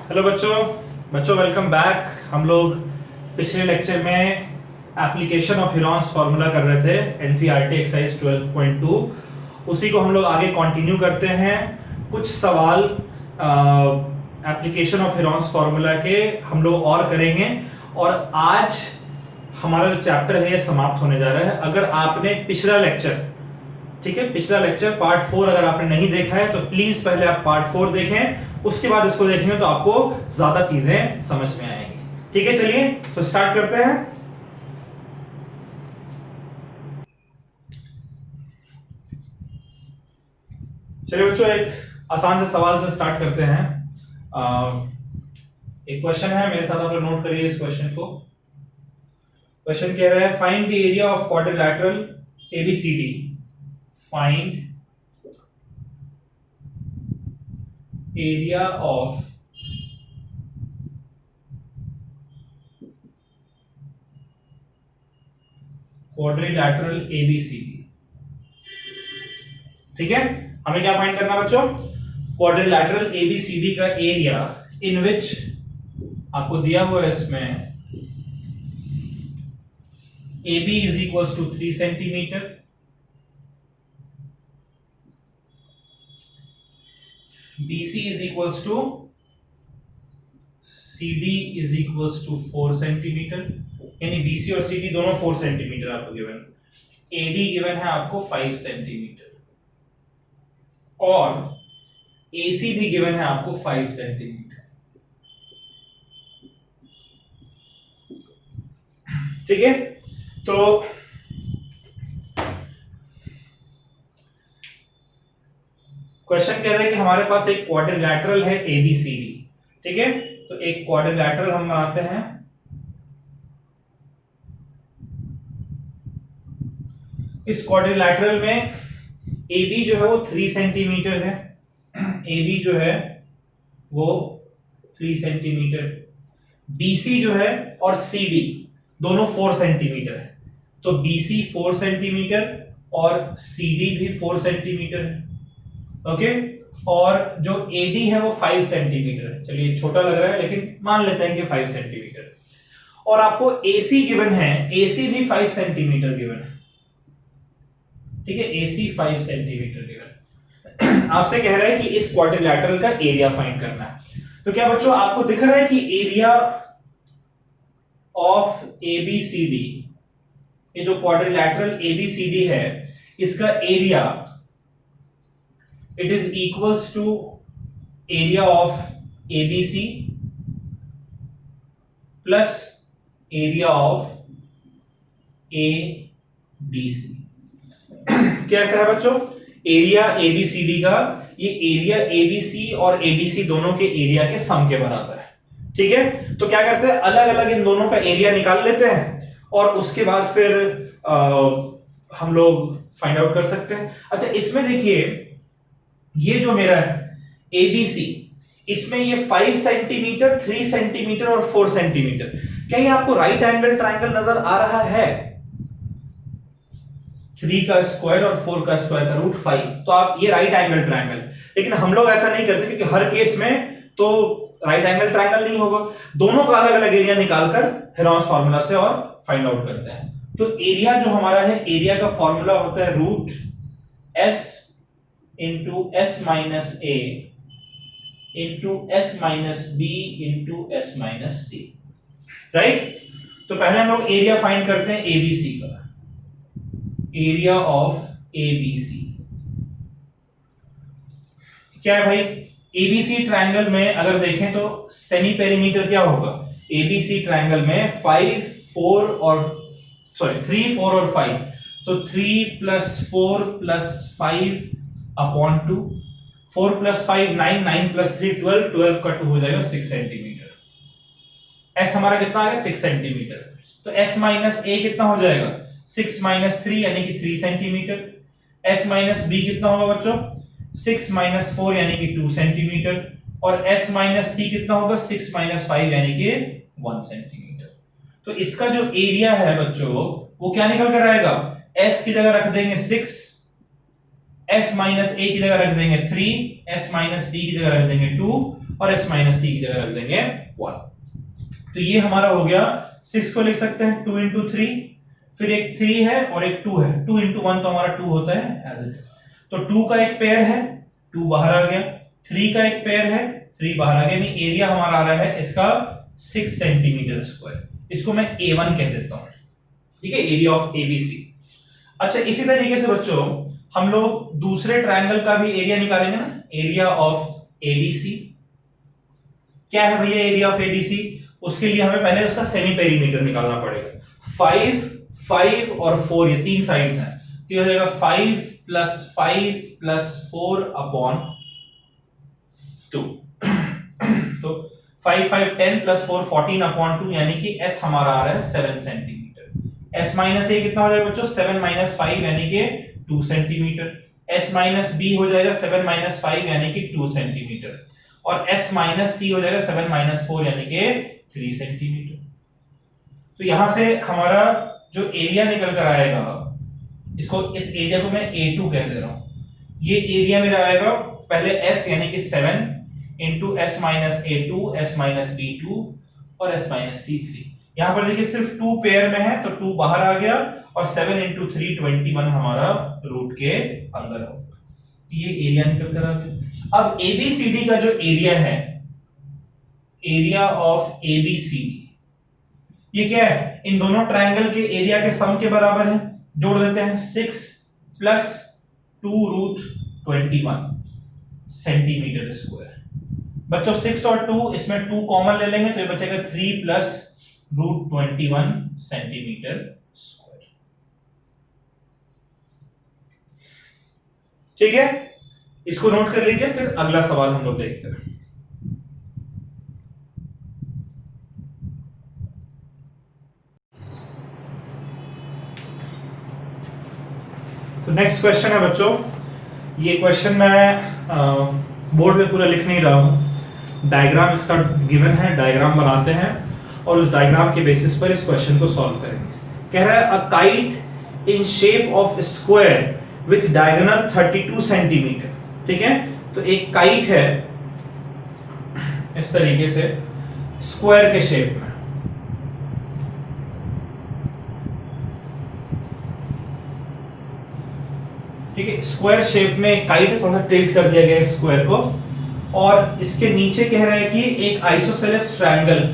Hello बच्चों बच्चों welcome back. हम लोग पिछले लेक्चर में एप्लीकेशन ऑफ हेरॉन्स फार्मूला कर रहे थे एनसीईआरटी एक्सरसाइज 12.2। उसी को हम लोग आगे कंटिन्यू करते हैं। कुछ सवाल एप्लीकेशन ऑफ हेरॉन्स फार्मूला के हम लोग और करेंगे और आज हमारा जो चैप्टर है ये समाप्त होने जा रहा है। अगर आपने पिछला लेक्चर पिछला लेक्चर पार्ट 4 अगर आपने नहीं देखा है तो प्लीज पहले आप पार्ट 4 देखें, उसके बाद इसको देखेंगे तो आपको ज्यादा चीजें समझ में आएंगी। ठीक है, चलिए तो स्टार्ट करते हैं। चलिए बच्चों, एक आसान से सवाल से स्टार्ट करते हैं। एक क्वेश्चन है, मेरे साथ आप लोग नोट करिए इस क्वेश्चन को। क्वेश्चन कह रहा है find the area of quadrilateral ABCD. Find area of quadrilateral ABCD। ठीक है, हमें क्या फाइंड करना बच्चों? क्वाड्रिलैटरल ABCD का एरिया इन विच आपको दिया हुआ है इसमें AB is equal to 3 centimetre, BC is equal to CD is equal to 4 centimetre, यानी BC और CD दोनों 4 सेंटीमीटर आपको गिवन। AD गिवन है आपको 5 सेंटीमीटर और AC भी गिवन है आपको 5 सेंटीमीटर। ठीक है, तो क्वेश्चन कह रहा है कि हमारे पास एक क्वाड्रिलैटरल है ABCD। ठीक है, तो एक क्वाड्रिलैटरल हम बनाते हैं। इस क्वाड्रिलैटरल में AB जो है वो 3 सेंटीमीटर है, AB जो है वो 3 सेंटीमीटर, BC जो है और CD दोनों 4 सेंटीमीटर है। तो BC 4 सेंटीमीटर और CD भी 4 सेंटीमीटर है। ओके, और जो AD है वो 5 सेंटीमीटर है। चलिए छोटा लग रहा है लेकिन मान लेते हैं कि 5 सेंटीमीटर। और आपको AC गिवन है, AC भी 5 सेंटीमीटर गिवन है। ठीक है, AC 5 सेंटीमीटर गिवन। आपसे कह रहा है कि इस क्वाड्रिलैटरल का एरिया फाइंड करना है। तो क्या बच्चों आपको दिख रहा है कि एरिया ऑफ ABCD, ये जो क्वाड्रिलैटरल ABCD है इसका area it is equals to area of ABC plus area of ABC। कैसा है बच्चों? एरिया ABCD का, ये एरिया ABC और ADC दोनों के एरिया के सम के बराबर है। ठीक है, तो क्या करते हैं, अलग अलग इन दोनों का एरिया निकाल लेते हैं और उसके बाद फिर हम लोग फाइंड आउट कर सकते हैं। अच्छा, इसमें देखिए ये जो मेरा है ABC, इसमें ये 5 सेंटीमीटर, 3 सेंटीमीटर और 4 सेंटीमीटर, क्या ये आपको राइट एंगल ट्रायंगल नजर आ रहा है? 3 का स्क्वायर और 4 का स्क्वायर का रूट 5, तो आप ये राइट एंगल ट्रायंगल। लेकिन हम लोग ऐसा नहीं करते क्योंकि हर केस में तो राइट एंगल ट्रायंगल नहीं होगा। दोनों का अलग अलग एरिया निकालकर हेरॉन्स फार्मूला से और फाइंड आउट करते हैं। तो एरिया जो हमारा है, एरिया का फॉर्मूला होता है root S into S minus A into S minus B into S minus C, right? तो पहले हम लोग एरिया फाइंड करते हैं ABC का, एरिया ऑफ ABC क्या है भाई? ABC ट्रायंगल में अगर देखें तो सेमी पेरीमीटर क्या होगा? ABC ट्रायंगल में 5, 4 और 3, 4 और 5, तो 3 plus 4 plus 5 upon 2, 4 plus 5 9, 9 plus 3 12, 12 का 2 हो जाएगा 6 सेंटीमीटर। S हमारा कितना आ गया? 6 सेंटीमीटर। तो S माइनस A कितना हो जाएगा? 6 माइनस 3 यानी कि 3 सेंटीमीटर। S माइनस B कितना होगा बच्चों? 6 माइनस 4 यानी कि 2 सेंटीमीटर। और S माइनस C कितना होगा? 6 माइनस 5 यानी कि 1 सेंटीमीटर। तो इसका जो एरिया है बच्चों वो क्या निकल कर आएगा? S की जगह रख देंगे 6, S माइनस A की जगह रख देंगे 3, S माइनस B की जगह रख देंगे 2 और s माइनस सी की जगह रख देंगे 1। तो ये हमारा हो गया 6 को लिख सकते हैं 2 इंटू 3, फिर एक 3 है और एक 2 है, 2 इंटू 1 तो हमारा 2 होता है एज इट इज। तो 2 का एक पेयर है, 2 बाहर आ गया, 3 का एक पेयर है, 3 बाहर आ गया, यानी एरिया हमारा आ रहा है इसका 6 सेंटीमीटर स्क्वायर। इसको मैं A1 कह देता हूं, ठीक है, एरिया ऑफ ABC। अच्छा इसी तरीके से बच्चों हम लोग दूसरे ट्रायंगल का भी एरिया निकालेंगे ना, एरिया ऑफ ADC। क्या है भैया एरिया ऑफ ADC? उसके लिए हमें पहले उसका सेमी पेरीमीटर निकालना पड़ेगा। 5, 5 और 4 ये तीन साइड्स हैं, तो हो जाएगा 5 प्लस 4 अपॉन 2। तो 5 5 10 प्लस 4 14 अपॉन 2, यानी कि s हमारा आ रहा है 7 सेंटीमीटर। s माइनस a कितना हो जाएगा बच्चों? 7 माइनस 5 यानी कि 2 सेंटीमीटर। s माइनस b हो जाएगा 7 माइनस 5 यानी कि 2 सेंटीमीटर, और s माइनस c हो जाएगा 7 माइनस 4 यानी कि 3 सेंटीमीटर। तो यहां से हमारा जो एरिया निकल कर आएगा, इसको इस एरिया को मैं A2 कह दे रहा हूं। ये एरिया मेरा आएगा पहले s यानी कि 7 into s minus A2, s minus B2 और s माइनस C3। यहां पर देखिए सिर्फ 2 पेयर में है तो 2 बाहर आ गया, और 7 इंटू 3 21 हमारा रूट के अंदर होगा। ये एरिया निकल कर आ गया। अब ABCD का जो एरिया है, एरिया ऑफ ABCD, ये क्या है? इन दोनों ट्रायंगल के एरिया के सम के बराबर है। जोड़ देते हैं, 6 प्लस 2 रूट 21 सेंटीमीटर स्क्वायर। बच्चों 6 और 2, इसमें 2 कॉमन ले लेंगे तो ये बचेगा 3 प्लस रूट 21 सेंटीमीटर स्क्वायर। ठीक है, इसको नोट कर लीजिए, फिर अगला सवाल हम लोग देखते हैं। तो नेक्स्ट क्वेश्चन है बच्चों, ये क्वेश्चन मैं बोर्ड पे पूरा लिख नहीं रहा हूं, डायग्राम इसका गिवन है, डायग्राम बनाते हैं और उस डायग्राम के बेसिस पर इस क्वेश्चन को सॉल्व करेंगे। कह रहा है a kite in shape of square with diagonal 32 centimetre. ठीक है, तो एक काइट है इस तरीके से स्क्वायर के शेप में, ठीक है, स्क्वायर शेप में एक काइट है, थोड़ा सा टिल्ट कर दिया गया है स्क्वायर को, और इसके नीचे कह रहा है कि एक आइसोसेलेस ट्रायंगल,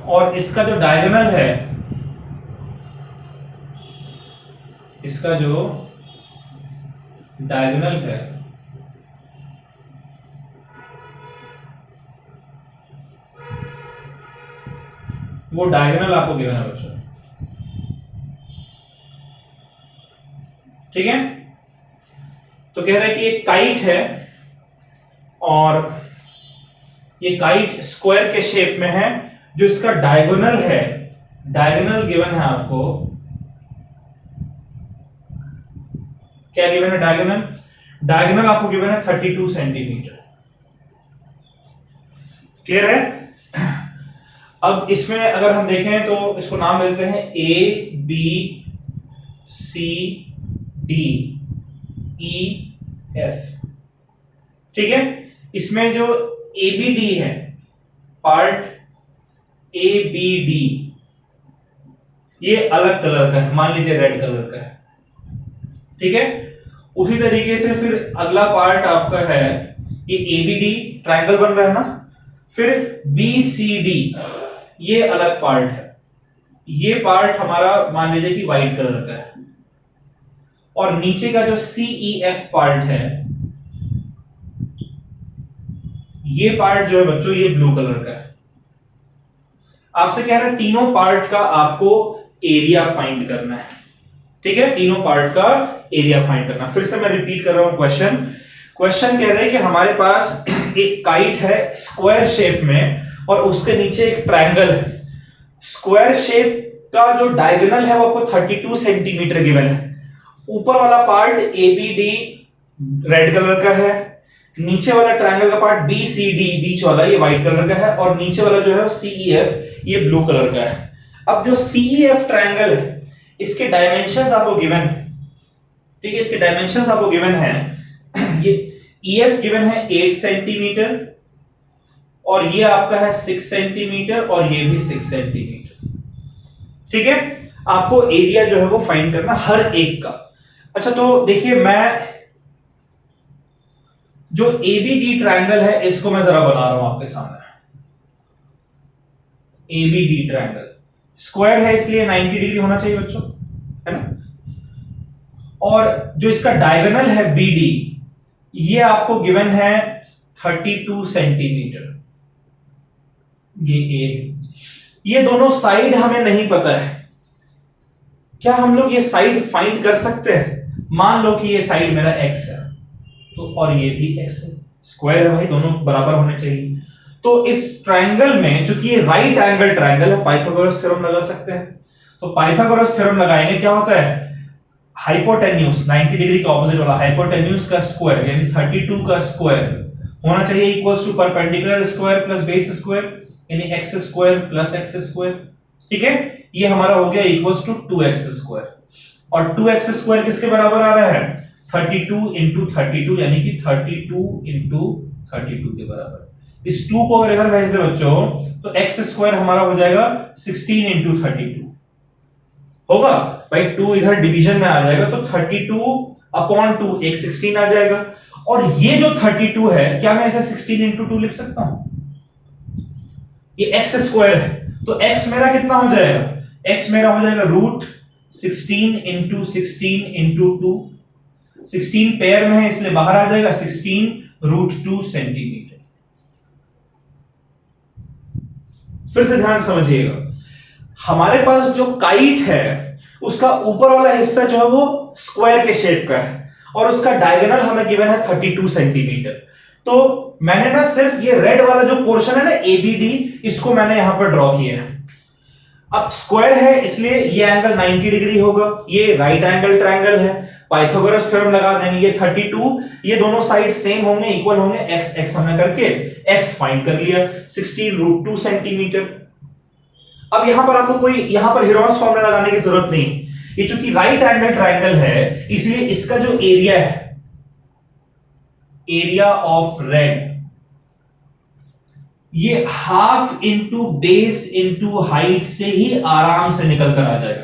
और इसका जो डायगोनल है, इसका जो डायगोनल है वो डायगोनल आपको गिवन है बच्चों। ठीक है, तो कह रहा है कि एक काइट है और ये काइट स्क्वायर के शेप में है, जो इसका डायगोनल है, डायगोनल गिवन है आपको, क्या गिवन है? डायगोनल, डायगोनल आपको गिवन है 32 सेंटीमीटर। क्लियर है? अब इसमें अगर हम देखें तो इसको नाम देते हैं A B C D E F। ठीक है, इसमें जो ABD है, पार्ट ABD, ये अलग कलर का है, मान लीजिए रेड कलर का है। ठीक है, उसी तरीके से फिर अगला पार्ट आपका है, ये ABD ट्रायंगल बन रहा है ना, फिर BCD ये अलग पार्ट है, ये पार्ट हमारा मान लीजिए कि व्हाइट कलर का है, और नीचे का जो CEF पार्ट है, ये पार्ट जो है बच्चों ये ब्लू कलर का है। आपसे कह रहे हैं तीनों पार्ट का आपको एरिया फाइंड करना है। ठीक है, तीनों पार्ट का एरिया फाइंड करना। फिर से मैं रिपीट कर रहा हूं क्वेश्चन कह रहे हैं कि हमारे पास एक काइट है स्क्वायर शेप में, और उसके नीचे एक ट्रायंगल है। स्क्वायर शेप का जो डायगोनल है वो आपको 32 सेंटीमीटर गिवन है। ऊपर वाला पार्ट ABD रेड कलर का है, नीचे वाला ट्रायंगल का पार्ट BCD बीच वाला ये व्हाइट कलर का है, और नीचे वाला जो है CEF ये ब्लू कलर का है। अब जो CEF ट्रायंगल है, इसके डायमेंशंस आपको गिवन है, ठीक है, इसके डायमेंशंस आपको गिवन है। ये EF गिवन है 8 सेंटीमीटर, और ये आपका है 6 सेंटीमीटर, और ये भी 6 सेंटीमीटर। ठीक है, आपको एरिया जो है वो फाइंड करना हर एक का। अच्छा, तो देखिए, मैं जो ABD ट्रायंगल है इसको मैं जरा बना रहा हूं आपके सामने। ABD ट्रायंगल स्क्वायर है, इसलिए 90 डिग्री होना चाहिए बच्चों, है ना। और जो इसका डायगोनल है BD, ये आपको गिवन है 32 सेंटीमीटर। ये दोनों साइड हमें नहीं पता है, क्या हम लोग ये साइड फाइंड कर सकते हैं? मान लो कि ये साइड मेरा x है, तो और ये भी x है, स्क्वायर है भाई, दोनों बराबर होने चाहिए। तो इस ट्रायंगल में, चूंकि ये राइट एंगल ट्रायंगल है, पाइथागोरस थ्योरम लगा सकते हैं। तो पाइथागोरस थ्योरम लगाएंगे, क्या होता है, हाइपोटेन्यूज 90 डिग्री का ऑपोजिट वाला हाइपोटेन्यूज का स्क्वायर यानी 32 का स्क्वायर होना चाहिए equals to perpendicular square plus base square, यानी x square plus x square. ठीक है, ये हमारा हो गया इक्वल्स टू 2x स्क्वायर, और 2x स्क्वायर किसके बराबर आ रहा है, 32 इंटू 32, यानी कि 32 इंटू 32 के बराबर। इस 2 को अगर इधर भेज दे बच्चों, तो x स्क्वायर हमारा हो जाएगा 16 इंटू 32 होगा भाई। 2 इधर डिवीजन में आ जाएगा, तो 32 अपॉन 2 एक 16 आ जाएगा। और ये जो 32 है, क्या मैं इसे 16 इंटू 2 लिख सकता हूं? ये x स्क्वायर है, तो x मेरा कितना हो जाएगा, x मेरा हो जाएगा रूट 16 इंटू 16 इंटू 2। 16 पेयर में है इसलिए बाहर आ जाएगा, 16 रूट 2 सेंटीमीटर। फिर से ध्यान समझिएगा, हमारे पास जो काइट है उसका ऊपर वाला हिस्सा जो है वो स्क्वायर के शेप का है, और उसका डायगोनल हमें गिवन है 32 सेंटीमीटर। तो मैंने ना सिर्फ ये रेड वाला जो पोर्शन है ना ABD, इसको मैंने यहां पर ड्रॉ किया है। अब स्क्वायर है इसलिए ये एंगल 90 डिग्री होगा, ये राइट एंगल ट्रायंगल है, पाइथागोरस थ्योरम लगा देंगे, ये 32, ये दोनों साइड सेम होंगे, इक्वल होंगे, x x हमने करके x फाइंड कर लिया 16 रूट 2 सेंटीमीटर। अब यहां पर आपको कोई यहां पर हीरोन्स फॉर्मूला लगाने की जरूरत नहीं, ये चूंकि राइट एंगल ट्रायंगल है इसलिए इसका जो एरिया है, एरिया ऑफ रेड, ये half into base into height से ही आराम से निकल कर आ जाएगा।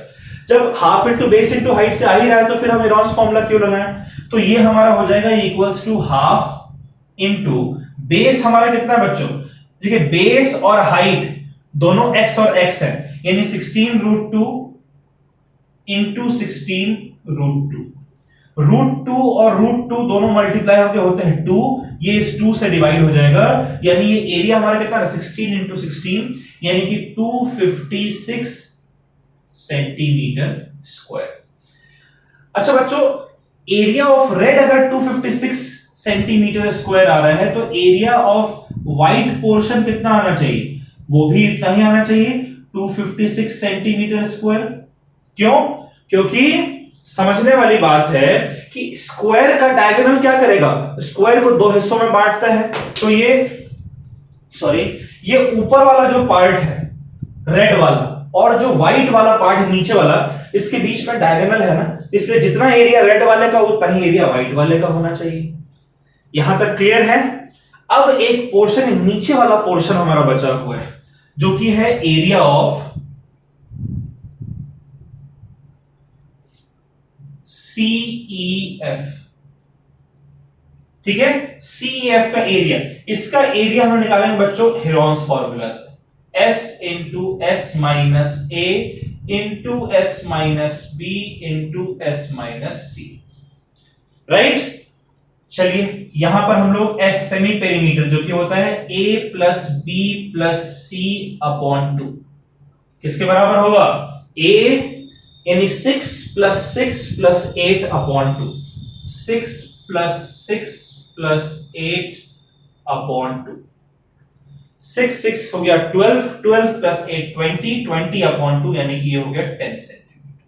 जब half into base into height से आ ही रहा है तो फिर हम हीरोन्स फॉर्मूला क्यों लगाएं? तो ये हमारा हो जाएगा equals to half into base, हमारा कितना है बच्चों, देखिए बेस और हाइट दोनों x और x है, यानी 16 रूट 2 इंटू 16 रूट 2। रूट 2 और रूट 2 दोनों मल्टीप्लाई होकर होते हैं 2, ये इस 2 से डिवाइड हो जाएगा, यानी ये एरिया हमारा कितना है 16 इंटू 16, यानी कि 256 सेंटीमीटर स्क्वायर। अच्छा बच्चों, एरिया ऑफ रेड अगर 256 सेंटीमीटर स्क्वायर आ रहा है, तो एरिया ऑफ व्हाइट पोर्शन कितना आना चाहिए, वो भी इतना ही आना चाहिए, 256 सेंटीमीटर स्क्वायर। क्यों? क्योंकि समझने वाली बात है कि स्क्वायर का डायगोनल क्या करेगा, स्क्वायर को दो हिस्सों में बांटता है। तो ये ऊपर वाला जो पार्ट है रेड वाला, और जो व्हाइट वाला पार्ट है नीचे वाला, इसके बीच में डायगोनल है ना, इसलिए जितना एरिया रेड वाले का उतना ही एरिया व्हाइट वाले का होना चाहिए। यहां तक क्लियर है? अब एक पोर्शन, नीचे वाला पोर्शन हमारा बचा हुआ है, जो कि है एरिया ऑफ CEF। ठीक है, CEF का एरिया, इसका एरिया हम निकालेंगे बच्चों हीरोन्स फॉर्मूला से, S into S minus A into S minus B into S minus C। Right, चलिए यहां पर हम लोग S सेमी पेरीमीटर जो कि होता है A plus B plus C upon 2 किसके बराबर होगा, A यानी 6 प्लस 8 अपॉन 2, 6 प्लस 8 अपॉन 2, 6 हो गया 12 प्लस 8 20 अपॉन 2, यानी कि ये हो गया 10 सेंटीमीटर।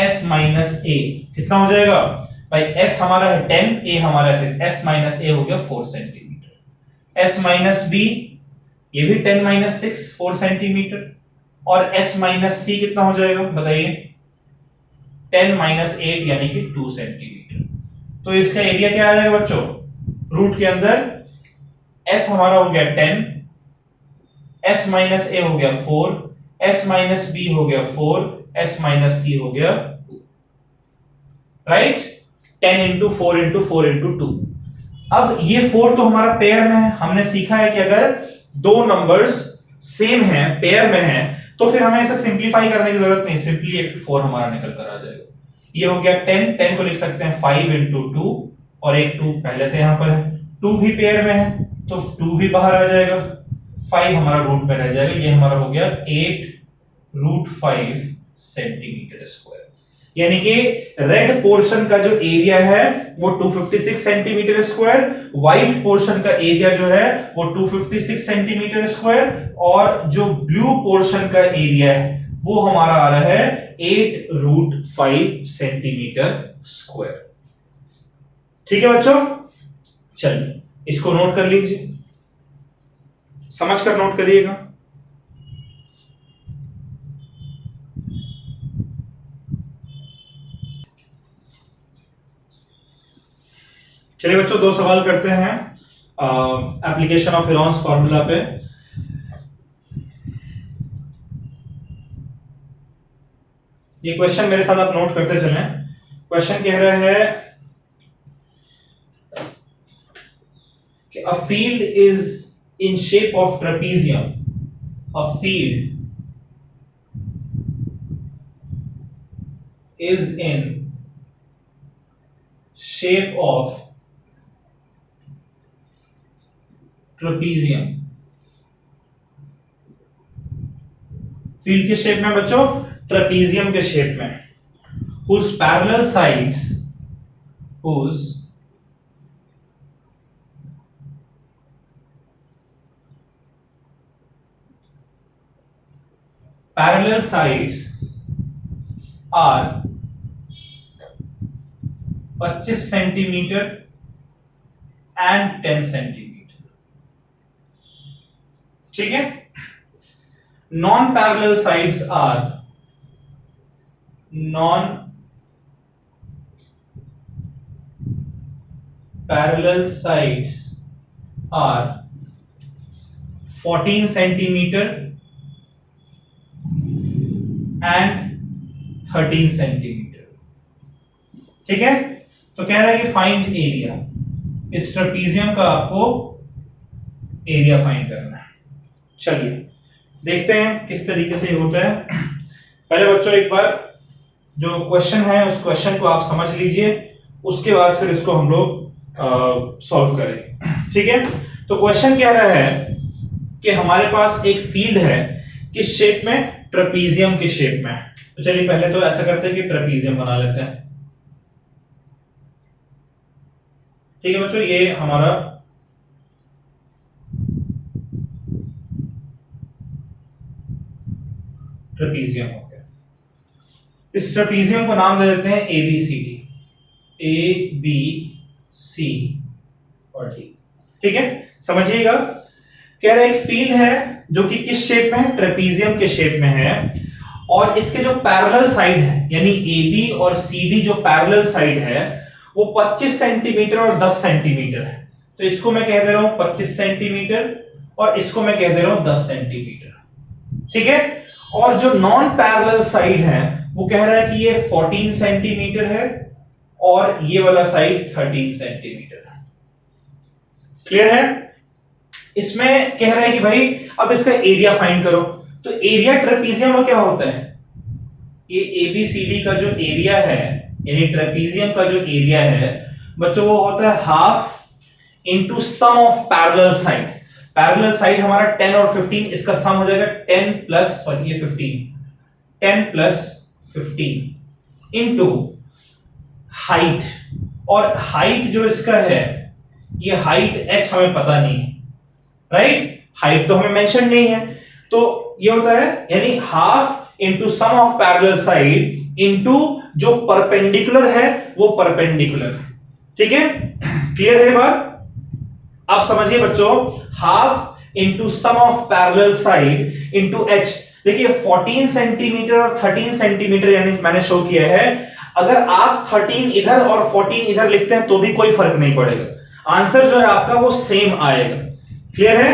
S माइनस A कितना हो जाएगा भाई, S हमारा है 10, A हमारा है 6, S माइनस A हो गया 4 सेंटीमीटर। S माइनस B ये भी 10 माइनस 6 4 सेंटीमीटर, और S माइनस C कितना हो जाएगा बताइए, 10 माइनस 8 यानी कि 2 सेंटीमीटर। तो इसका एरिया क्या आ जाएगा बच्चों, रूट के अंदर s हमारा हो गया 10, s माइनस a हो गया 4, s माइनस b हो गया 4, s माइनस c हो गया 2, राइट। 10 into 4 into 4 into 2। अब ये 4 तो हमारा पेयर में है, हमने सीखा है कि अगर दो नंबर्स सेम है, पेयर में है, तो फिर हमें इसे सिंपलीफाई करने की जरूरत नहीं, सिंपली एक 4 हमारा निकल कर आ जाएगा। ये हो गया 10, 10 को लिख सकते हैं 5 इंटू 2, और एक 2 पहले से यहां पर है, 2 भी पेयर में है तो 2 भी बाहर आ जाएगा, 5 हमारा रूट में रह जाएगा। ये हमारा हो गया 8 रूट 5 सेंटीमीटर स्क्वायर। यानी कि रेड पोर्शन का जो एरिया है वो 256 सेंटीमीटर स्क्वायर, व्हाइट पोर्शन का एरिया जो है वो 256 सेंटीमीटर स्क्वायर, और जो ब्लू पोर्शन का एरिया है वो हमारा आ रहा है 8 रूट 5 सेंटीमीटर स्क्वायर। ठीक है बच्चों, चलिए इसको नोट कर लीजिए, समझ कर नोट करिएगा। चलिए बच्चों, दो सवाल करते हैं एप्लीकेशन ऑफ हेरोन्स फॉर्मूला पे। ये क्वेश्चन मेरे साथ आप नोट करते चलें। क्वेश्चन कह रहा है कि a field is in shape of trapezium, a field is in shape of trapezium. Field किस शेप में बच्चों, ट्रेपीजियम के शेप में, whose parallel sides are 25 centimetre and 10 centimetre. ठीक है, non parallel sides are are 14 centimetre and 13 centimetre. ठीक है, तो कह रहा है कि फाइंड एरिया, इस ट्रेपीजियम का आपको एरिया फाइंड करना है। चलिए देखते हैं किस तरीके से होता है। पहले बच्चों एक बार जो क्वेश्चन है उस क्वेश्चन को आप समझ लीजिए, उसके बाद फिर इसको हम लोग सॉल्व करेंगे। ठीक है, तो क्वेश्चन कह रहा है कि हमारे पास एक फील्ड है, किस शेप में, ट्रेपीजियम के शेप में। तो चलिए पहले तो ऐसा करते हैं कि ट्रेपीजियम बना लेते हैं। ठीक है बच्चों, ये हमारा ट्रेपीजियम हो गया। इस ट्रेपीजियम को नाम दे देते हैं ABCD, A B C और D। ठीक है, समझिएगा, कह रहा है एक फील्ड है जो कि किस शेप में है, ट्रेपीजियम के शेप में है, और इसके जो पैरेलल साइड है यानी AB और CD जो पैरेलल साइड है वो 25 सेंटीमीटर और 10 सेंटीमीटर है। तो इसको मैं कह दे रहा हूं 25 सेंटीमीटर और इसको मैं कह दे रहा हूं 10 सेंटीमीटर। ठीक है, और जो नॉन पैरेलल साइड है वो कह रहा है कि ये 14 सेंटीमीटर है और ये वाला साइड 13 सेंटीमीटर है। क्लियर है? इसमें कह रहा है कि भाई अब इसका एरिया फाइंड करो। तो एरिया ट्रेपीजियम का क्या होता है, ये ABCD का जो एरिया है यानी ट्रेपीजियम का जो एरिया है बच्चों वो होता है half into sum of parallel side. Parallel side हमारा 10 और 15, इसका सम हो जाएगा 10 प्लस और ये 15, 10 प्लस 15 इंटू हाइट, और हाइट जो इसका है ये हाइट h हमें पता नहीं है, राइट, हाइट तो हमें मेंशन नहीं है, तो ये होता है यानी half into sum of parallel side into जो परपेंडिकुलर है वो परपेंडिकुलर। ठीक है, क्लियर है बात? आप समझिए बच्चों, half into sum of parallel side into h। देखिए 14 सेंटीमीटर और 13 सेंटीमीटर यानी मैंने शो किया है, अगर आप 13 इधर और 14 इधर लिखते हैं तो भी कोई फर्क नहीं पड़ेगा, आंसर जो है आपका वो सेम आएगा। क्लियर है?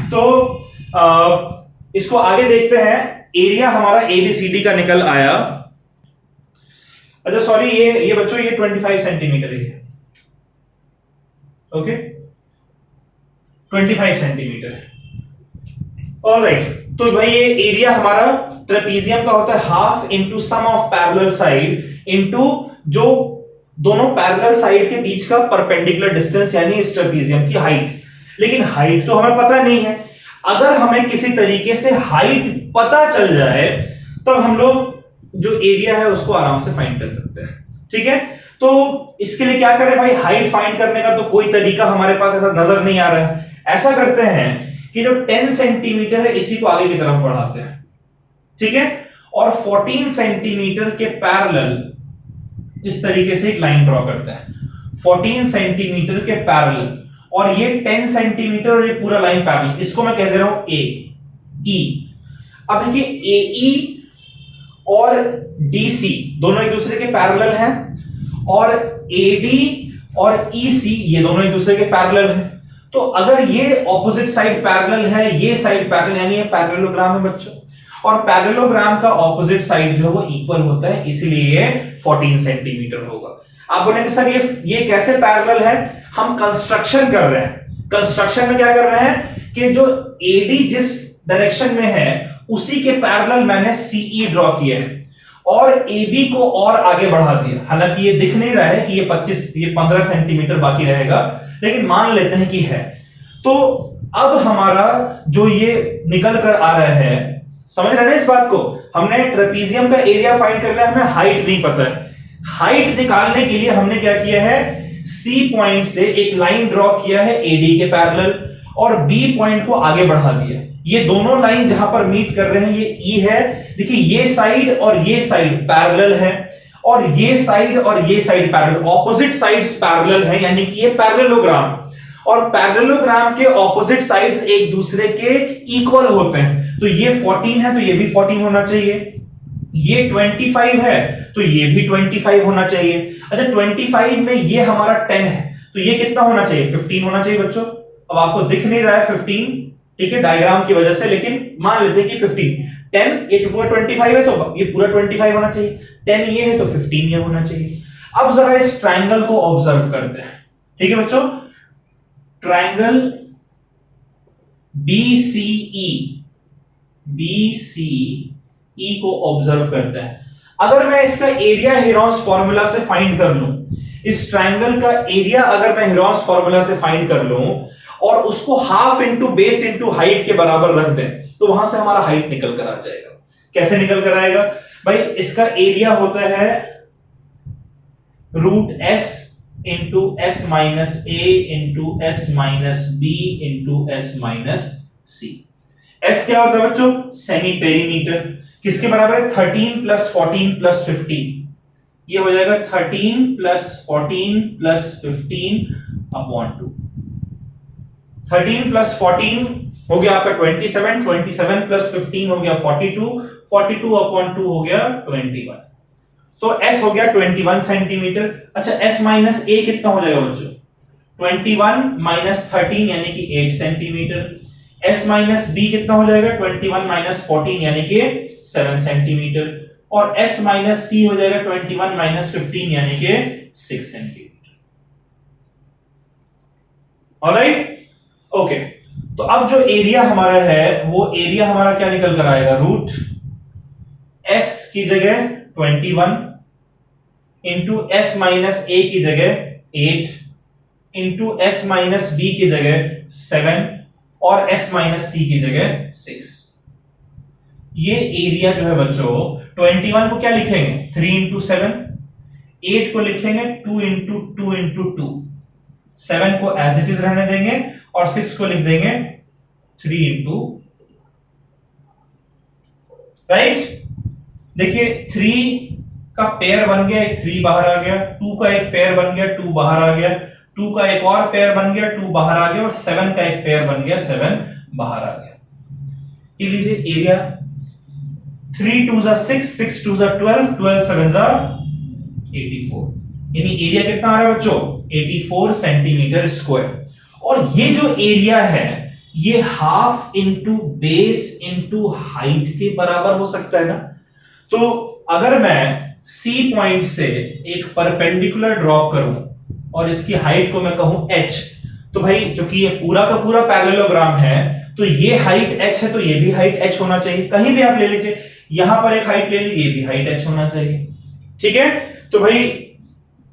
तो इसको आगे देखते हैं। एरिया हमारा एबीसीडी का निकल आया। अच्छा सॉरी, ये बच्चों ये 25 सेंटीमीटर है। Okay, 25 centimetre. ऑलराइट, तो भाई ये एरिया हमारा ट्रेपीजियम का होता है half into sum of parallel side into जो दोनों पैरेलल साइड के बीच का परपेंडिकुलर डिस्टेंस यानी इस ट्रेपीजियम की हाइट। लेकिन हाइट तो हमें पता नहीं है। अगर हमें किसी तरीके से हाइट पता चल जाए तब हम लोग जो एरिया है उसको आराम से फाइंड कर सकते हैं। ठीक है, तो इसके लिए क्या करें भाई, हाइट फाइंड करने का तो कोई तरीका हमारे पास ऐसा नजर नहीं आ रहा है। ऐसा करते हैं कि जो 10 सेंटीमीटर है इसी को आगे की तरफ बढ़ाते हैं। ठीक है, और 14 सेंटीमीटर के पैरेलल इस तरीके से एक लाइन ड्रॉ करते हैं। 14 सेंटीमीटर के पैरेलल, और ये 10 सेंटीमीटर और ये पूरा लाइन पैरेलल, इसको मैं कह दे रहा हूं ए ई। अब देखिए ए और डीसी दोनों एक दूसरे के पैरेलल हैं, और एडी और ईसी ये दोनों एक दूसरे के पैरेलल हैं। तो अगर ये ऑपोजिट साइड पैरेलल है, ये साइड पैरेलल, यानी ये पैरेललोग्राम है बच्चों, और पैरेललोग्राम का ऑपोजिट साइड जो है वो इक्वल होता है, इसलिए ये 14 सेंटीमीटर होगा। आप बोलेंगे सर ये कैसे पैरेलल है? हम कंस्ट्रक्शन कर रहे हैं। कंस्ट्रक्शन में क्या कर रहे हैं कि जो एडी जिस डायरेक्शन में है उसी के पैरेलल मैंने सीई ड्रॉ किया है और एबी को और आगे बढ़ा दिया। हालांकि ये दिख नहीं रहा है कि ये 15 सेंटीमीटर बाकी रहेगा, लेकिन मान लेते हैं कि है। तो अब हमारा जो ये निकल कर आ रहा है, समझ रहे हैं इस बात को? हमने ट्रेपीजियम का एरिया फाइंड करना है, हमें हाइट नहीं पता है। हाइट निकालने के लिए हमने क्या किया है, सी पॉइंट से एक लाइन ड्रॉ किया है एडी के पैरेलल और बी पॉइंट को आगे बढ़ा दिया। ये दोनों लाइन जहां पर मीट कर रहे हैं ये ई है। देखिए ये साइड और ये साइड पैरेलल है, और ये साइड और ये side parallel, opposite sides parallel है, यानी कि ये पैरेललोग्राम। और पैरेललोग्राम के ऑपोजिट साइड्स एक दूसरे के इक्वल होते हैं। तो ये 14 है तो ये भी 14 होना चाहिए, ये 25 है तो ये भी 25 होना चाहिए। अच्छा 25 में ये हमारा 10 है तो ये कितना होना चाहिए, 15 होना चाहिए बच्चों। अब आपको दिख नहीं रहा है 15, ठीक है, डायग्राम की वजह से, लेकिन मान लेते हैं कि 15, 10 ये पूरा 25 है तो ये पूरा 25 होना चाहिए, 10 ये है तो 15 ये होना चाहिए। अब जरा इस ट्रायंगल को ऑब्जर्व करते हैं। ठीक है बच्चों, ट्रायंगल BCE को ऑब्जर्व करते हैं। अगर मैं इसका एरिया हेरोन्स फॉर्मूला से फाइंड कर लूं, इस ट्रायंगल का एरिया अगर मैं हेरोन्स फॉर्मूला से फाइंड कर लूं और उसको half into base into height के बराबर रख दें तो वहां से हमारा हाइट निकल कर आ जाएगा। कैसे निकल कर आएगा भाई, इसका एरिया होता है √s into s minus a into s minus b into s minus c। s क्या होता है बच्चों, सेमी पेरीमीटर। किसके बराबर है, 13 प्लस 14 प्लस 15। ये हो जाएगा 13 प्लस 14 प्लस 15 अपॉन 2। 13 प्लस 14 हो गया आपका 27, 27 प्लस 15 हो गया 42, 42 अपॉन 2 हो गया 21। तो s हो गया 21 सेंटीमीटर। अच्छा s माइनस a कितना हो जाएगा बच्चों, 21 माइनस 13 यानी कि 8 सेंटीमीटर। s माइनस b कितना हो जाएगा, 21 माइनस 14 यानी कि 7 सेंटीमीटर। और s माइनस c हो जाएगा 21 माइनस 15 यानी कि 6 सेंटीमीटर। Alright, okay. तो अब जो एरिया हमारा है वो एरिया हमारा क्या निकल कर आएगा, रूट s की जगह 21 इंटू s माइनस a की जगह 8 इंटू s माइनस b की जगह 7 और s माइनस c की जगह 6। ये एरिया जो है बच्चों, 21 को क्या लिखेंगे, 3 इंटू 7, 8 को लिखेंगे 2 इंटू 2 इंटू 2, 7 को एज इट इज रहने देंगे और 6 को लिख देंगे 3 इंटू, राइट। देखिए 3 का पेयर बन गया, एक 3 बाहर आ गया, 2 का एक पेयर बन गया, 2 बाहर आ गया, 2 का एक और पेयर बन गया, 2 बाहर आ गया, और 7 का एक पेयर बन गया, 7 बाहर आ गया। ये लीजिए एरिया, 3 2 6, 6 2 12, 12 7 जा 84, यानी एरिया कितना आ रहा है बच्चों 84 सेंटीमीटर स्क्वायर। और ये जो एरिया है ये half into base into height के बराबर हो सकता है ना। तो अगर मैं सी पॉइंट से एक परपेंडिकुलर ड्रॉ करूं और इसकी हाइट को मैं कहूं h, तो भाई जो कि ये पूरा का पूरा पैरेललोग्राम है तो ये हाइट h है तो ये भी हाइट h होना चाहिए। कहीं भी आप ले लीजिए, यहां पर एक हाइट ले ली, ये भी हाइट h होना चाहिए। ठीक है, तो भाई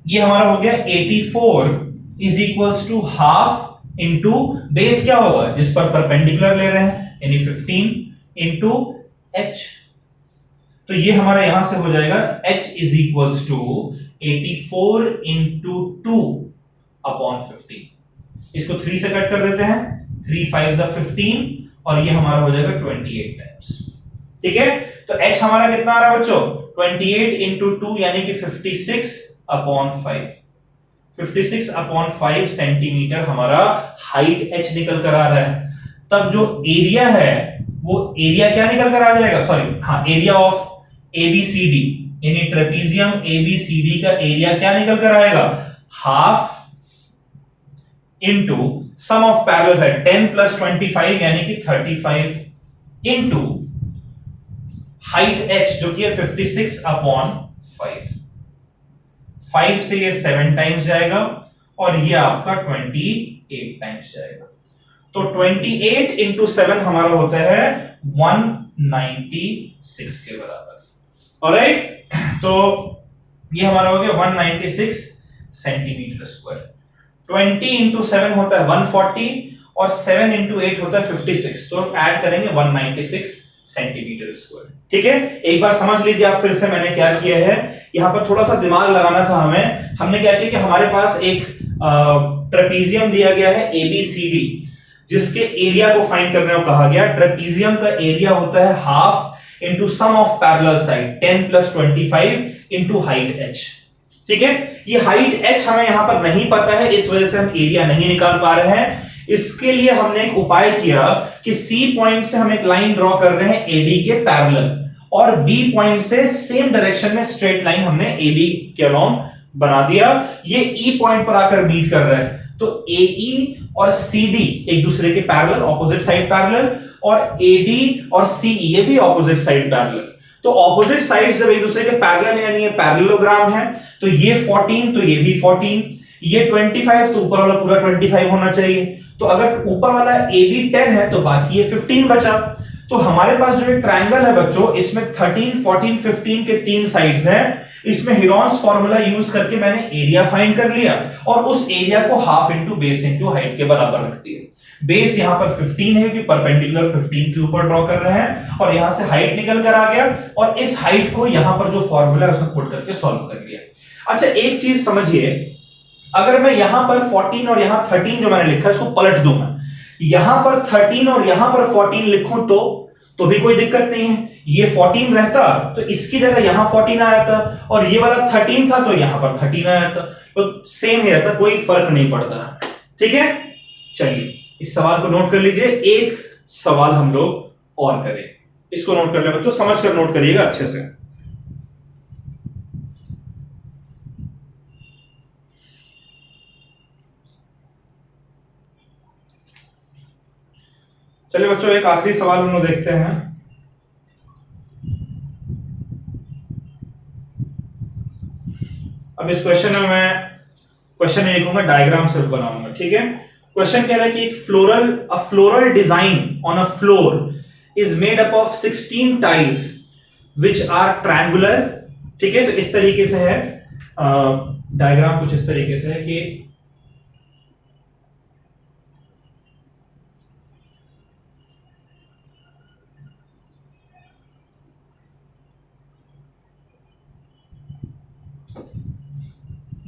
ये हमारा हो गया 84 is equals to half into base क्या होगा जिस पर परपेंडिकुलर ले रहे हैं यानी 15 इंटू h। तो ये हमारा यहां से हो जाएगा h is equals to 84 into 2 upon 15। इसको 3 से कट कर देते हैं, 3 5 15 और ये हमारा हो जाएगा 28 टाइम्स। ठीक है, तो h हमारा कितना आ रहा है बच्चों 28 इंटू 2 यानी कि 56 अपॉन 5। 56 अपॉन 5 सेंटीमीटर हमारा हाइट h निकल कर आ रहा है। तब जो एरिया है वो एरिया क्या निकल कर आ जाएगा, सॉरी हाँ, एरिया ऑफ ABCD यानी ट्रेपीजियम ABCD का एरिया क्या निकल कर आएगा half into sum of parallel है 10 प्लस 25 यानी कि 35 इंटू हाइट h जो कि है 56 अपॉन 5। 5 से ये 7 टाइम्स जाएगा और ये आपका 28 टाइम्स जाएगा। तो 28 इंटू 7 हमारा होता है 196 के बराबर। ऑलराइट, तो ये हमारा हो गया 196 सेंटीमीटर स्क्वायर। 20 इंटू 7 होता है 140 और 7 इंटू 8 होता है 56, तो हम ऐड करेंगे 196 सेंटीमीटर स्क्वायर। ठीक है, एक बार समझ लीजिए आप फिर से मैंने क्या किया है, यहां पर थोड़ा सा दिमाग लगाना था हमें। हमने क्या किया कि हमारे पास एक ट्रेपीजियम दिया गया है ABCD जिसके एरिया को फाइंड करने को कहा गया। ट्रेपीजियम का एरिया होता है half into sum of parallel side 10 plus 25 into height h। ठीक है, ये हाइट h हमें यहां पर नहीं पता है, इस वजह से हम एरिया नहीं निकाल पा रहे हैं। इसके लिए हमने एक उपाय किया कि C पॉइंट से हम एक लाइन ड्रॉ कर रहे हैं AD के पैरेलल और B पॉइंट से सेम डायरेक्शन में स्ट्रेट लाइन हमने AB के अलोंग बना दिया। ये E पॉइंट पर आकर मीट कर रहा है, तो AE और CD एक दूसरे के पैरेलल ऑपोजिट साइड पैरेलल और AD और CE ये भी ऑपोजिट साइड पैरेलल। तो ऑपोजिट साइड्स जब एक दूसरे के पैरेलल यानी ये पैरेललोग्राम है, तो ये 14 तो ये भी 14, ये 25 तो ऊपर वाला पूरा 25 होना चाहिए। तो अगर ऊपर वाला AB 10 है तो बाकी ये 15 बचा। तो हमारे पास जो एक ट्रायंगल है बच्चों, इसमें 13 14 15 के 3 साइड्स हैं। इसमें हिरोन्स फार्मूला यूज करके मैंने एरिया फाइंड कर लिया और उस एरिया को half into base into height के बराबर रख दिया। बेस यहां पर 15 है कि परपेंडिकुलर 15 के ऊपर ड्रॉ कर रहे हैं और यहां से हाइट निकल कर आ गया और इस हाइट को यहां पर जो फार्मूला है उसको पुट करके सॉल्व कर लिया। अच्छा, एक चीज समझिए, अगर मैं यहां पर 14 और यहां 13 जो मैंने लिखा इसको पलट दूंगा, यहां पर 13 और यहां पर 14 लिखूं तो भी कोई दिक्कत नहीं है। ये 14 रहता तो इसकी जगह यहां 14 आ जाता और ये वाला 13 था तो यहां पर 13 आ जाता, तो सेम ही रहता, कोई फर्क नहीं पड़ता। ठीक है, चलिए इस सवाल को नोट कर लीजिए। एक सवाल हम लोग और करें, इसको नोट कर ले बच्चों, समझ कर नोट करिएगा अच्छे से। चलिए बच्चों, एक आखिरी सवाल हम लोग देखते हैं। अब इस क्वेश्चन में मैं क्वेश्चन नहीं लिखूंगा, डायग्राम सिर्फ बनाऊंगा। ठीक है, क्वेश्चन कह रहा है कि एक floral design on a floor is made up of 16 tiles which are triangular. ठीक है, तो इस तरीके से है डायग्राम, कुछ इस तरीके से है कि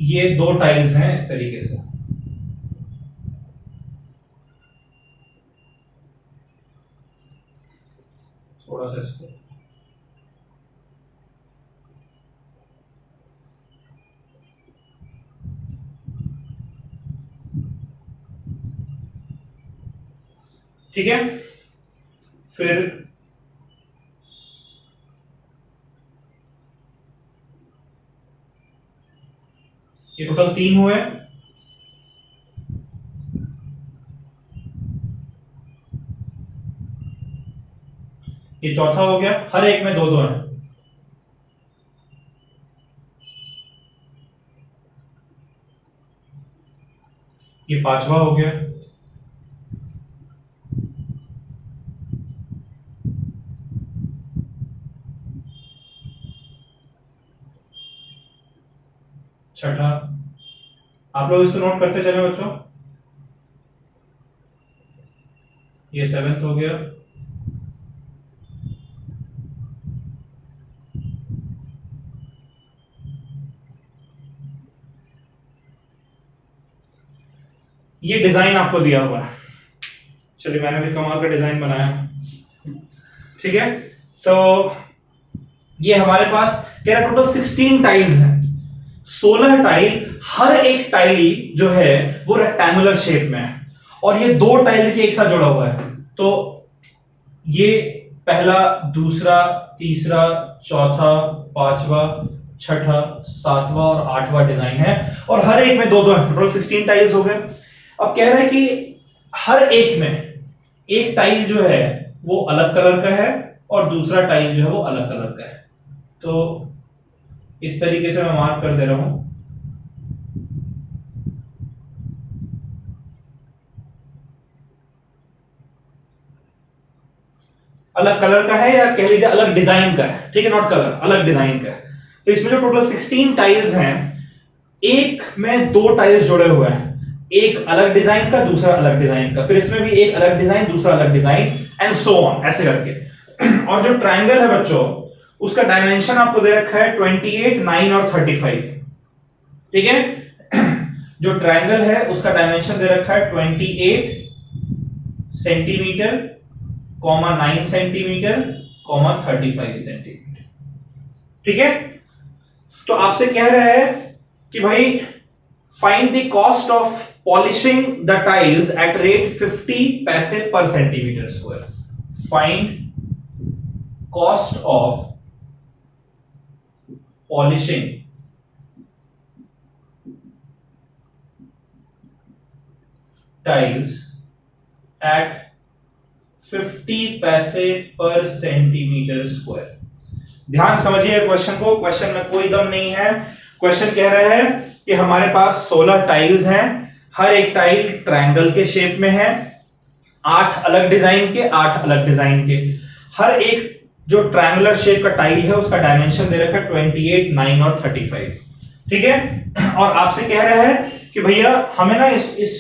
ये 2 टाइल्स हैं इस तरीके से। थोड़ा सा इसको ठीक है, फिर ये टोटल 3 हुए। ये चौथा हो गया, हर एक में 2-2 है। ये पांचवा हो गया। छठा। आप लोग इसको नोट करते चले बच्चों। ये 7th हो गया। ये डिजाइन आपको दिया हुआ है। चलिए मैंने भी कमाल का डिजाइन बनाया। ठीक है, तो ये हमारे पास कह रहा टोटल 16 टाइल्स हैं। 16 टाइल, हर एक टाइल जो है वो रेक्टेंगुलर शेप में है और ये 2 टाइल के एक साथ जुड़ा हुआ है। तो ये पहला, दूसरा, तीसरा, चौथा, पांचवा, छठा, सातवां और आठवां डिजाइन है और हर एक में 2-2 है। टोटल 16 टाइल्स हो गए। अब कह रहा है कि हर एक में एक टाइल जो है वो अलग कलर का है और दूसरा टाइल जो है वो अलग कलर का है। तो इस तरीके से मैं मार्क कर दे रहा हूं। अलग कलर का है या कह लीजिए अलग डिजाइन का है। ठीक है, नॉट कलर, अलग डिजाइन का है। तो इसमें जो टोटल 16 टाइल्स हैं, एक में 2 टाइल्स जुड़े हुए हैं, एक अलग डिजाइन का, दूसरा अलग डिजाइन का, फिर इसमें भी एक अलग डिजाइन, दूसरा अलग डिजाइन, एंड सो ऑन, ऐसे करके। और जो ट्रायंगल है बच्चों, उसका डायमेंशन आपको दे रखा है 28, 9 और 35। ठीक है, जो ट्रायंगल है उसका डायमेंशन दे रखा है 28 सेंटीमीटर, 9 सेंटीमीटर, 35 सेंटीमीटर। ठीक है, तो आपसे कह रहा है कि भाई find the cost of polishing the tiles at rate 50 पैसे per centimetre square. Find cost of polishing tiles at 50 पैसे पर सेंटीमीटर स्क्वायर। ध्यान समझिए क्वेश्चन को, क्वेश्चन में कोई दम नहीं है। क्वेश्चन कह रहा है कि हमारे पास 16 टाइल्स हैं, हर एक टाइल ट्रायंगल के शेप में है, 8 अलग डिजाइन के, 8 अलग डिजाइन के। हर एक जो ट्रायंगुलर शेप का टाइल है उसका डायमेंशन दे रखा है 28, 9 और 35। ठीक है, और आपसे कह रहा है कि भैया हमें ना इस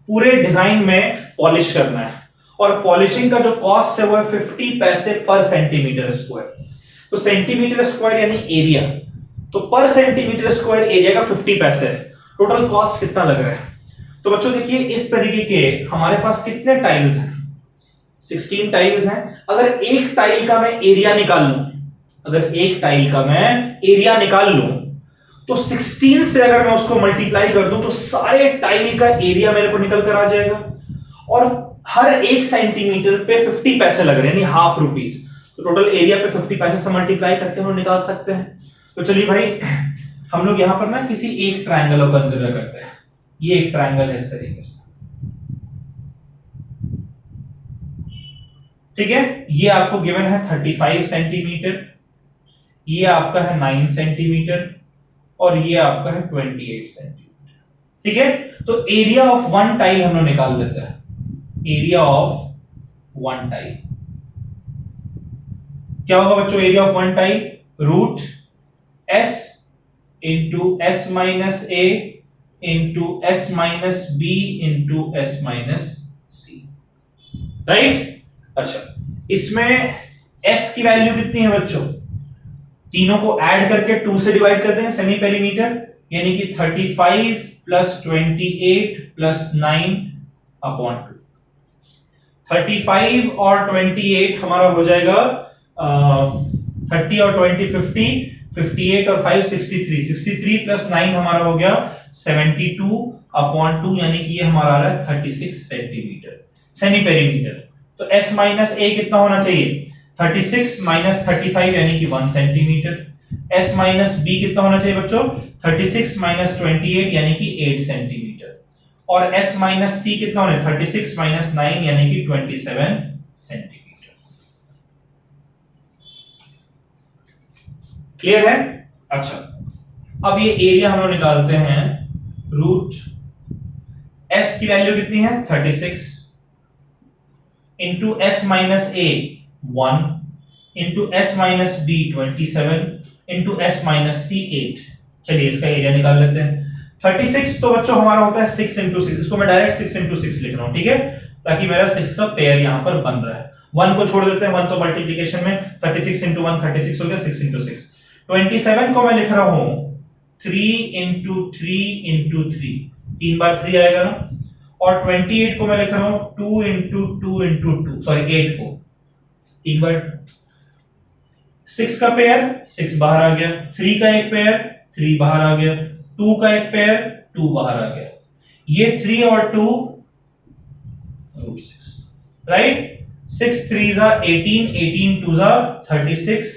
पूरे डिजाइन में पॉलिश करना है और पॉलिशिंग का जो कॉस्ट है वो है 50 पैसे पर सेंटीमीटर स्क्वायर। तो सेंटीमीटर स्क्वायर यानी एरिया, तो पर सेंटीमीटर स्क्वायर एरिया का 50 पैसे है। टोटल कॉस्ट कितना लग रहा है? तो बच्चों देखिए इस तरीके के हमारे पास कितने टाइल्स हैं? 16 टाइल्स हैं। अगर एक टाइल का मैं एरिया निकाल लूं, अगर एक टाइल का मैं एरिया निकाल लूं तो 16 से अगर मैं उसको मल्टीप्लाई कर दूं तो सारे टाइल का एरिया मेरे को निकल कर आ जाएगा और हर एक सेंटीमीटर पे 50 पैसे लग रहे हैं, यानी हाफ रुपीस। तो टोटल एरिया पे 50 पैसे से मल्टीप्लाई करके हम लोग निकाल सकते हैं। तो चलिए भाई हम लोग यहां पर ना किसी एक ट्रायंगल को कंसीडर करते हैं। ये एक ट्रायंगल है इस तरीके से। ठीक है, ये आपको गिवन है 35 सेंटीमीटर, ये आपका है 9 सेंटीमीटर और ये आपका है 28 सेंटीमीटर। ठीक है, तो एरिया ऑफ वन टाइल हम लोग निकाल लेते हैं। एरिया ऑफ वन टाइल क्या होगा बच्चों? Area of one tile root s into s minus a into s minus b into s minus c. Right? अच्छा, इसमें s की वैल्यू कितनी है बच्चों? तीनों को ऐड करके 2 से डिवाइड कर देंगे सेमी पेरीमीटर, यानी कि 35 प्लस 28 प्लस 9 अपॉन 2। 35 और 28 हमारा हो जाएगा 30 और 20 50, 58 और 5 63, 63 प्लस 9 हमारा हो गया 72 अपॉन 2, यानी कि ये हमारा आ रहा है 36 सेंटीमीटर सेमी पेरीमीटर। तो s माइनस a कितना होना चाहिए? 36 माइनस 35 यानी कि 1 सेंटीमीटर। s माइनस b कितना होना चाहिए बच्चों? 36 माइनस 28 यानी कि 8 सेंटीमीटर, और s माइनस c कितना होने 36 माइनस 9 यानी कि 27 सेंटीमीटर। क्लियर है? अच्छा, अब ये एरिया हम लोग निकालते हैं। रूट s की वैल्यू कितनी है 36 into s minus a 1 into s minus b 27 into s minus c 8। चलिए इसका एरिया निकाल लेते हैं। 36 तो बच्चों हमारा होता है 6 इंटू 6, इसको मैं डायरेक्ट 6 इंटू 6 लिख रहा हूं, ठीक है, ताकि मेरा 6 का पेयर यहां पर बन रहा है। 1 को छोड़ देते हैं, 1 तो मल्टीप्लिकेशन में, 36 इंटू 1 36 हो गया, 6 इंटू 6। 27 को मैं लिख रहा हूं 3 इंटू 3 इंटू 3, 3 बार 3 आएगा ना, और 28 को मैं लिख रहा हूं 2 इंटू 2 इंटू 2, सॉरी 8 को 3 बार। 6 का पेयर 6 बाहर आ गया, 3 का एक पेयर 3 बाहर आ गया, 2 का एक पेयर 2 बाहर आ गया। ये 3 और 2 रूट 6, राइट। 6 3 जा 18, 18 2 जा 36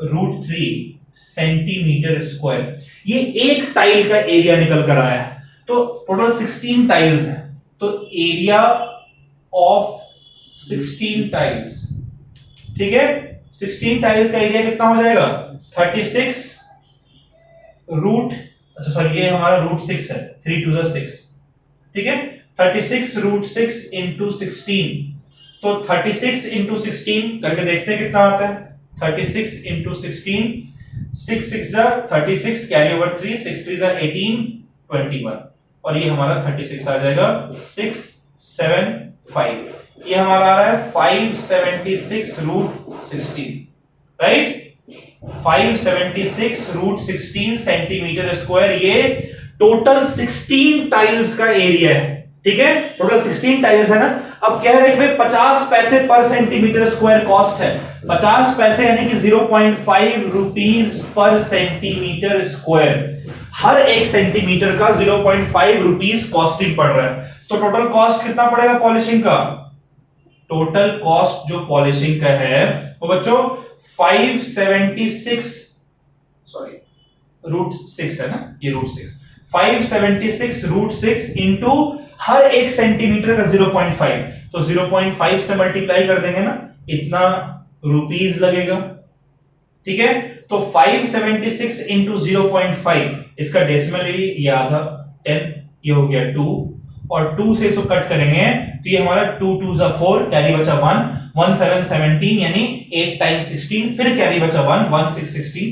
रूट 3 सेंटीमीटर स्क्वायर। ये एक टाइल का एरिया निकल कर आया है, तो टोटल 16 टाइल्स हैं, तो एरिया ऑफ 16 टाइल्स, ठीक है, 16 टाइल्स का एरिया कितना हो जाएगा 36 रूट, अच्छा सॉरी ये हमारा रूट 6 है, 3 2 जा 6, ठीक है, 36 रूट 6 इंटू 16, तो 36 इंटू 16 करके देखते हैं कितना आता है। 36 इंटू 16, 6 6 जा 36, कैरी ओवर 3, 6 3 जा 18, 21, और ये हमारा 36 आ जाएगा 6 7 5, ये हमारा आ रहा है 576 root 16, right, 576 root 16 centimetre square. ये टोटल 16 टाइल्स का एरिया है, ठीक है, टोटल 16 टाइल्स है ना। अब कह रहे हैं 50 पैसे पर सेंटीमीटर स्क्वायर कॉस्ट है, 50 पैसे यानी कि 0.5 रुपीज पर सेंटीमीटर स्क्वायर। हर एक सेंटीमीटर का 0.5 रुपीज कॉस्टिंग पड़ रहा है, तो टोटल कॉस्ट कितना पड़ेगा पॉलिशिंग का? टोटल कॉस्ट जो पॉलिशिंग का है वो बच्चों 576, सॉरी रूट 6 है ना, ये रूट 6, 576 रूट 6 इंटू हर एक सेंटीमीटर का 0.5, तो 0.5 से मल्टीप्लाई कर देंगे ना, इतना रुपीस लगेगा, ठीक है। तो 576 इंटू 0.5, इसका डेसिमल ये आधा 10, ये हो गया 2, और 2 से इसको कट करेंगे तो ये हमारा 2 2 जा 4, कैरी बचा 1, 1 7 17 यानी 8 टाइम्स 16, फिर कैरी बचा 1, 1 6 16,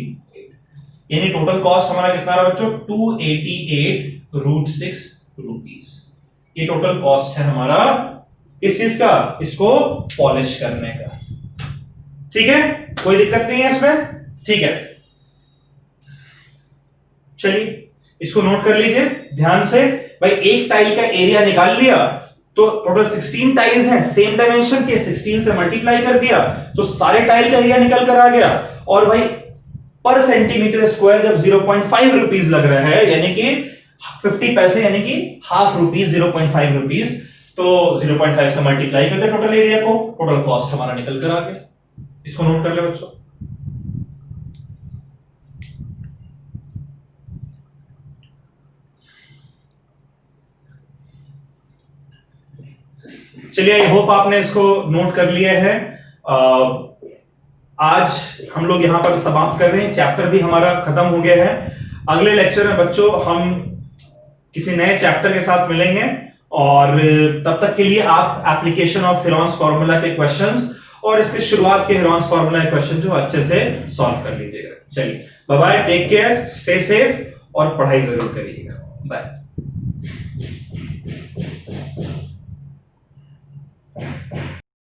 यानी टोटल कॉस्ट हमारा कितना रहा बच्चों 288 रूट 6 रुपीस। ये टोटल कॉस्ट है हमारा किस चीज का, इसको पॉलिश करने का, ठीक है, कोई दिक्कत नहीं है इसमें, ठीक है। चलिए इसको नोट कर लीजिए ध्यान से भाई, एक टाइल का एरिया निकाल लिया तो टोटल 16 टाइल्स हैं, सेम डायमेंशन के, 16 से मल्टीप्लाई कर दिया तो सारे टाइल का एरिया निकल कर आ गया, और भाई पर सेंटीमीटर स्क्वायर जब 0.5 रुपीस लग रहा है यानी कि 50 पैसे यानी कि हाफ रुपीस, 0.5 रुपीस, तो 0.5 से मल्टीप्लाई करते टोटल एरिया को, टोटल कॉस्ट हमारा निकल कर आ गया। इसको नोट कर ले बच्चों। चलिए आई होप आपने इसको नोट कर लिया है। आज हम लोग यहां पर समाप्त कर रहे हैं, चैप्टर भी हमारा खत्म हो गया है। अगले लेक्चर में बच्चों हम किसी नए चैप्टर के साथ मिलेंगे, और तब तक के लिए आप एप्लीकेशन ऑफ हेरॉन्स फार्मूला के क्वेश्चंस और इसके शुरुआत के हेरॉन्स फार्मूला के क्वेश्चन जो अच्छे से सॉल्व कर लीजिएगा। चलिए bye bye, take care, stay safe और पढ़ाई जरूर करिएगा, बाय।